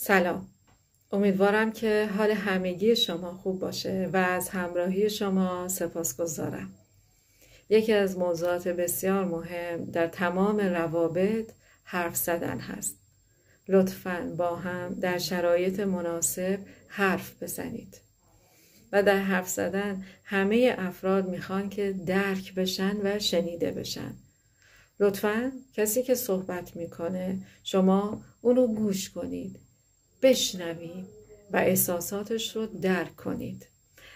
سلام. امیدوارم که حال همگی شما خوب باشه و از همراهی شما سپاسگزارم. یکی از موضوعات بسیار مهم در تمام روابط حرف زدن هست. لطفاً با هم در شرایط مناسب حرف بزنید. و در حرف زدن همه افراد میخوان که درک بشن و شنیده بشن. لطفاً کسی که صحبت میکنه شما اونو گوش کنید، بشنوید و احساساتش رو درک کنید.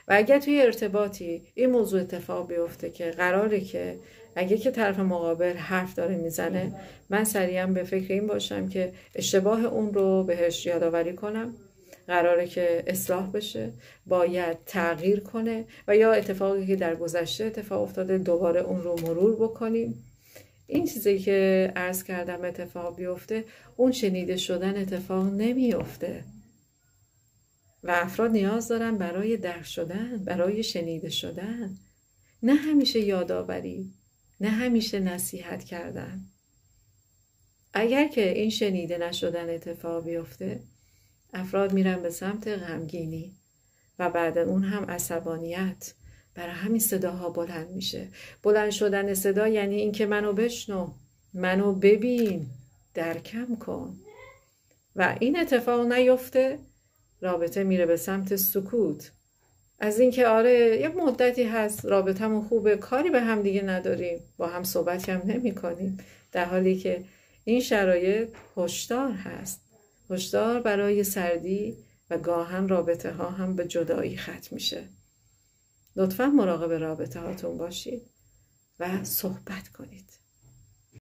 و اگر توی ارتباطی این موضوع اتفاق بیفته که قراره که اگه که طرف مقابل حرف داره میزنه، من سریعا به فکر این باشم که اشتباه اون رو بهش یادآوری کنم، قراره که اصلاح بشه، باید تغییر کنه و یا اتفاقی که در گذشته اتفاق افتاده دوباره اون رو مرور بکنیم. این چیزی که عرض کردم اتفاق بیفته، اون شنیده شدن اتفاق نمیفته و افراد نیاز دارن برای درک شدن، برای شنیده شدن، نه همیشه یادآوری، نه همیشه نصیحت کردن. اگر که این شنیده نشدن اتفاق بیفته، افراد میرن به سمت غمگینی و بعد اون هم عصبانیت. برای همین صداها بلند میشه. بلند شدن صدا یعنی این که منو بشنو، منو ببین، درکم کن. و این اتفاق نیفته، رابطه میره به سمت سکوت. از اینکه آره یک مدتی هست رابطمون خوبه، کاری به هم دیگه نداریم، با هم صحبت هم نمی کنیم، در حالی که این شرایط هشدار هست. هشدار برای سردی و گاهن رابطه ها هم به جدایی ختم میشه. لطفاً مراقب رابطه هاتون باشید و صحبت کنید.